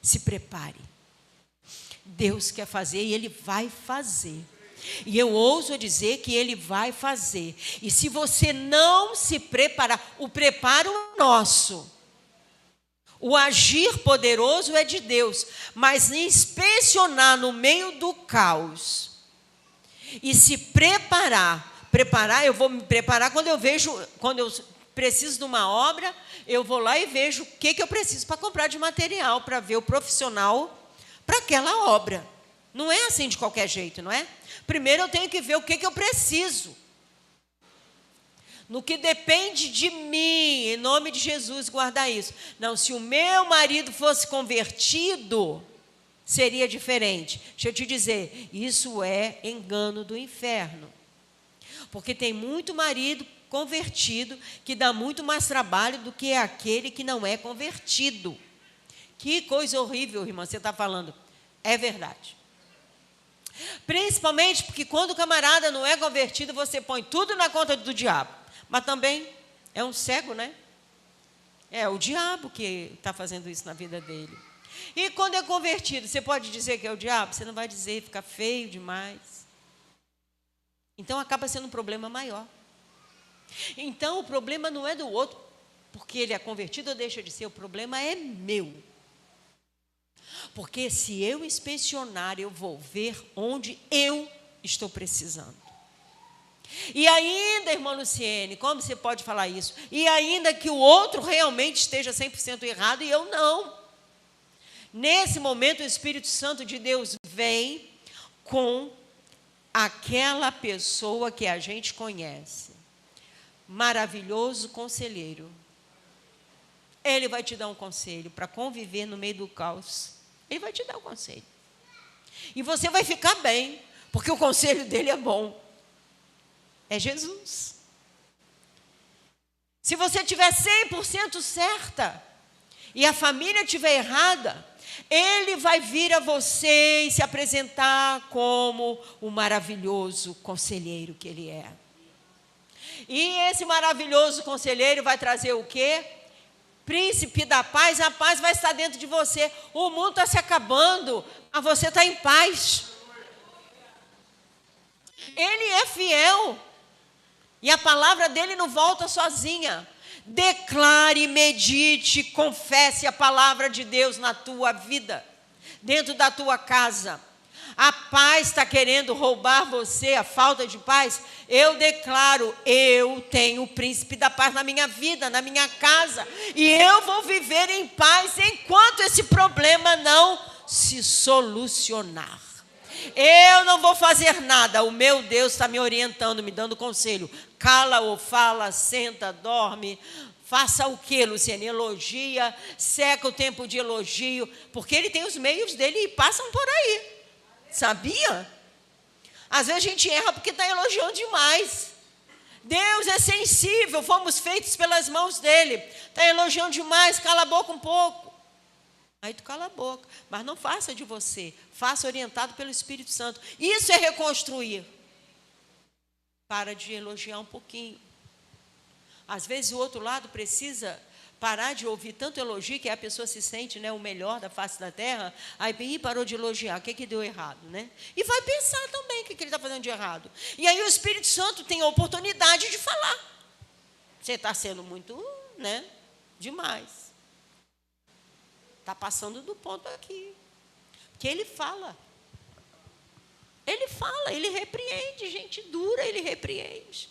Se prepare. Deus quer fazer e Ele vai fazer. E eu ouso dizer que Ele vai fazer. E se você não se preparar, o preparo é nosso. O agir poderoso é de Deus. Mas inspecionar no meio do caos e se preparar, eu vou me preparar quando eu preciso de uma obra, eu vou lá e vejo o que eu preciso para comprar de material, para ver o profissional para aquela obra. Não é assim de qualquer jeito, não é? Primeiro eu tenho que ver o que eu preciso. No que depende de mim, em nome de Jesus, guardar isso. Não, se o meu marido fosse convertido, seria diferente. Deixa eu te dizer, isso é engano do inferno. Porque tem muito marido convertido que dá muito mais trabalho do que aquele que não é convertido. Que coisa horrível, irmã, você está falando. É verdade. Principalmente porque quando o camarada não é convertido, você põe tudo na conta do diabo. Mas também é um cego, né? É o diabo que está fazendo isso na vida dele. E quando é convertido, você pode dizer que é o diabo? Você não vai dizer, fica feio demais. Então acaba sendo um problema maior. Então o problema não é do outro, porque ele é convertido ou deixa de ser, o problema é meu. Porque se eu inspecionar, eu vou ver onde eu estou precisando. E ainda, irmã Luciene, como você pode falar isso? E ainda que o outro realmente esteja 100% errado e eu não. Nesse momento, o Espírito Santo de Deus vem com aquela pessoa que a gente conhece. Maravilhoso conselheiro. Ele vai te dar um conselho para conviver no meio do caos. Ele vai te dar um conselho. E você vai ficar bem, porque o conselho dele é bom. É Jesus. Se você estiver 100% certa e a família estiver errada, ele vai vir a você e se apresentar como o maravilhoso conselheiro que ele é. E esse maravilhoso conselheiro vai trazer o quê? Príncipe da paz, a paz vai estar dentro de você. O mundo está se acabando, mas você está em paz. Ele é fiel. E a palavra dele não volta sozinha. Declare, medite, confesse a palavra de Deus na tua vida, dentro da tua casa. a paz está querendo roubar você, a falta de paz, eu declaro, eu tenho o príncipe da paz na minha vida, na minha casa, e eu vou viver em paz enquanto esse problema não se solucionar. Eu não vou fazer nada, o meu Deus está me orientando, me dando conselho. Cala ou fala, senta, dorme. Faça o que, Luciane? Elogia, seca o tempo de elogio, porque ele tem os meios dele e passam por aí. Sabia? Às vezes a gente erra porque está elogiando demais. Deus é sensível, fomos feitos pelas mãos dele. Está elogiando demais, cala a boca um pouco. Aí tu cala a boca, mas não faça de você, faça orientado pelo Espírito Santo. Isso é reconstruir. Para de elogiar um pouquinho. Às vezes o outro lado precisa parar de ouvir tanto elogio que a pessoa se sente, né, o melhor da face da terra, aí parou de elogiar, o que deu errado, né? E vai pensar também o que ele está fazendo de errado. E aí o Espírito Santo tem a oportunidade de falar. Você está sendo muito, né, demais. Está passando do ponto aqui. Porque ele fala. Ele fala, ele repreende, gente dura, ele repreende.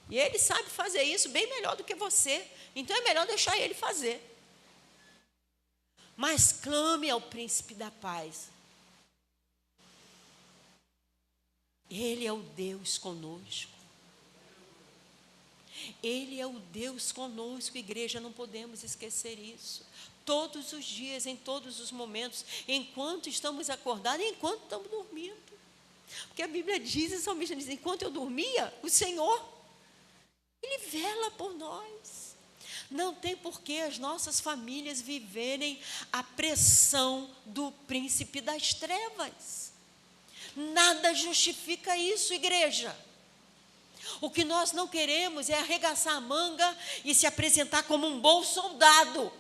E ele sabe fazer isso bem melhor do que você. Então é melhor deixar ele fazer. Mas clame ao príncipe da paz. Ele é o Deus conosco. Ele é o Deus conosco, igreja, não podemos esquecer isso. Todos os dias, em todos os momentos, enquanto estamos acordados, enquanto estamos dormindo. Porque a Bíblia diz, o salmista diz, enquanto eu dormia, o Senhor, Ele vela por nós. Não tem por que as nossas famílias viverem a pressão do príncipe das trevas. Nada justifica isso, igreja. O que nós não queremos é arregaçar a manga e se apresentar como um bom soldado,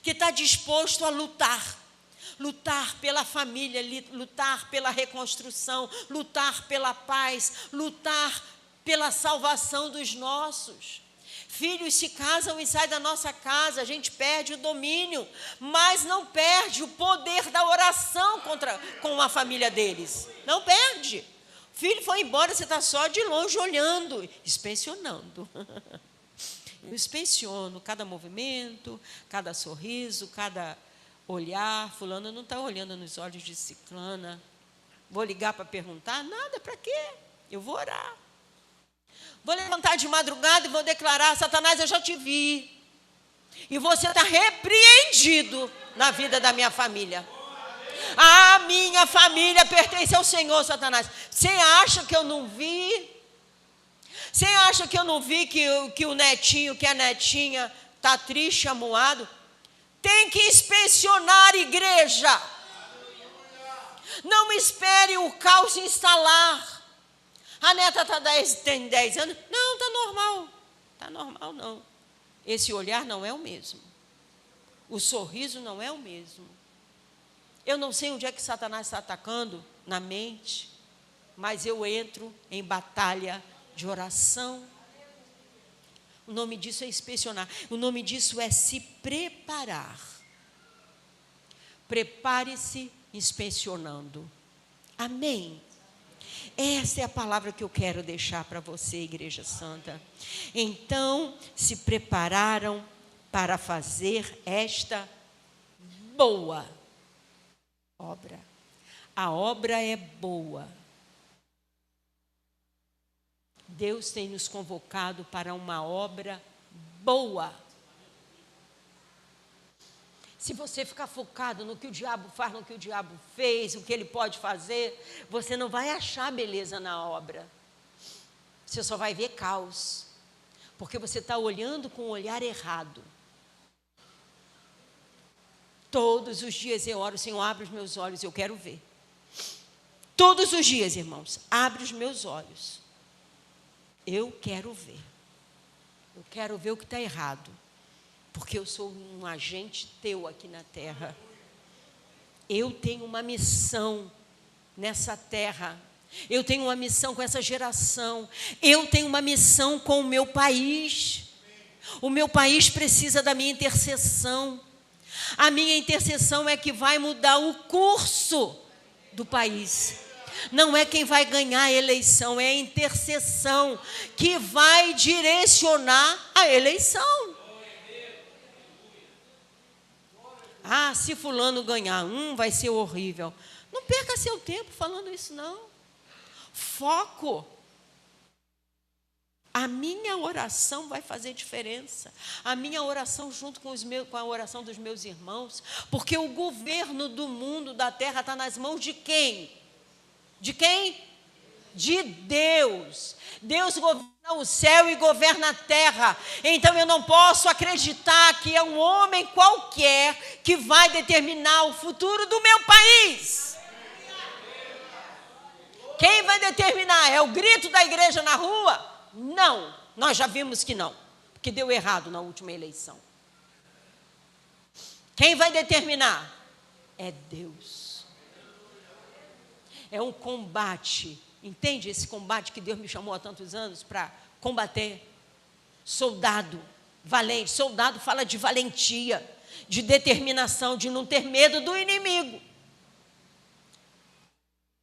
que está disposto a lutar. Lutar pela família, lutar pela reconstrução, lutar pela paz, lutar pela salvação dos nossos. Filhos se casam e saem da nossa casa, a gente perde o domínio, mas não perde o poder da oração com a família deles. Não perde. O filho foi embora, você está só de longe olhando, inspecionando. Eu inspeciono cada movimento, cada sorriso, cada olhar. Fulano não está olhando nos olhos de ciclana. Vou ligar para perguntar? Nada, para quê? Eu vou orar. Vou levantar de madrugada e vou declarar, Satanás, eu já te vi. E você está repreendido na vida da minha família. A minha família pertence ao Senhor, Satanás. Você acha que eu não vi? Você acha que eu não vi que o netinho, que a netinha está triste, amuado? Tem que inspecionar, igreja. Não espere o caos se instalar. A neta tem 10 anos. Não, está normal. Está normal, não. Esse olhar não é o mesmo. O sorriso não é o mesmo. Eu não sei onde é que Satanás está atacando na mente, mas eu entro em batalha de oração. O nome disso é inspecionar. O nome disso é se preparar. Prepare-se inspecionando. Amém? Essa é a palavra que eu quero deixar para você, Igreja Santa. Então, se prepararam para fazer esta boa obra. A obra é boa. Deus tem nos convocado para uma obra boa. Se você ficar focado no que o diabo faz, no que o diabo fez, o que ele pode fazer, você não vai achar beleza na obra. Você só vai ver caos. Porque você está olhando com o olhar errado. Todos os dias eu oro, Senhor, abre os meus olhos, eu quero ver. Todos os dias, irmãos, abre os meus olhos. Eu quero ver. Eu quero ver o que está errado. Porque eu sou um agente teu aqui na terra. Eu tenho uma missão nessa terra. Eu tenho uma missão com essa geração. Eu tenho uma missão com o meu país. O meu país precisa da minha intercessão. A minha intercessão é que vai mudar o curso do país. Não é quem vai ganhar a eleição, é a intercessão que vai direcionar a eleição. Ah, se fulano ganhar, vai ser horrível. Não perca seu tempo falando isso, não. Foco. A minha oração vai fazer diferença. A minha oração junto com a oração dos meus irmãos. Porque o governo do mundo, da terra, está nas mãos de quem? De quem? De Deus. Deus governa o céu e governa a terra. Então eu não posso acreditar que é um homem qualquer que vai determinar o futuro do meu país. Quem vai determinar? É o grito da igreja na rua? Não, nós já vimos que não, porque deu errado na última eleição. Quem vai determinar? É Deus. É um combate, entende esse combate que Deus me chamou há tantos anos para combater? Soldado valente, soldado fala de valentia, de determinação, de não ter medo do inimigo.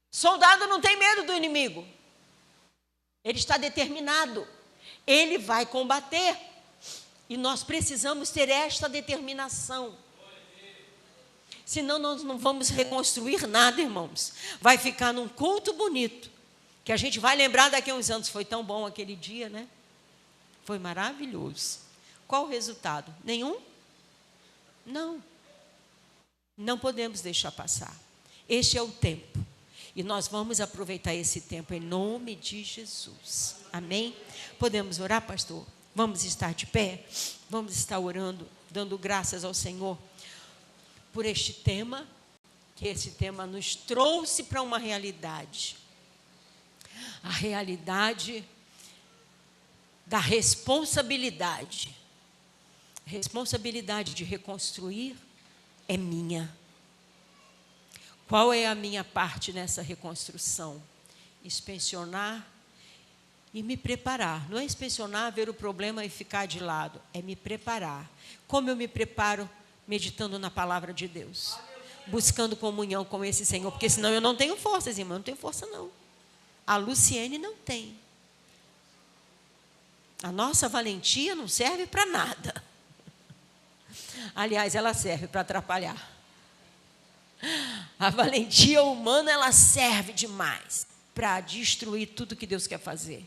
Soldado não tem medo do inimigo. Ele está determinado. Ele vai combater. E nós precisamos ter esta determinação. Senão nós não vamos reconstruir nada, irmãos. Vai ficar num culto bonito, que a gente vai lembrar daqui a uns anos. Foi tão bom aquele dia, né? Foi maravilhoso. Qual o resultado? Nenhum? Não. Não podemos deixar passar. Este é o tempo. E nós vamos aproveitar esse tempo em nome de Jesus. Amém? Podemos orar, pastor? Vamos estar de pé? Vamos estar orando, dando graças ao Senhor por este tema, que esse tema nos trouxe para uma realidade. A realidade da responsabilidade. A responsabilidade de reconstruir é minha. Qual é a minha parte nessa reconstrução? Inspecionar e me preparar. Não é inspecionar, ver o problema e ficar de lado. É me preparar. Como eu me preparo? Meditando na palavra de Deus. Buscando comunhão com esse Senhor. Porque senão eu não tenho forças, irmão. Não tenho força, não. A Luciene não tem. A nossa valentia não serve para nada. Aliás, ela serve para atrapalhar. A valentia humana, ela serve demais para destruir tudo que Deus quer fazer.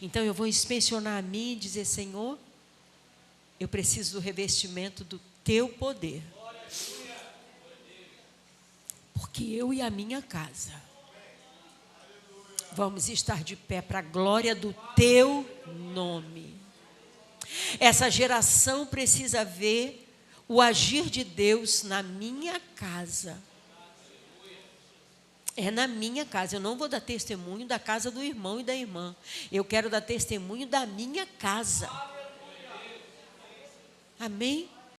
Então eu vou inspecionar a mim e dizer: Senhor, eu preciso do revestimento do teu poder. Porque eu e a minha casa vamos estar de pé para a glória do teu nome. Essa geração precisa ver o agir de Deus na minha casa. É na minha casa. Eu não vou dar testemunho da casa do irmão e da irmã. Eu quero dar testemunho da minha casa. Amém?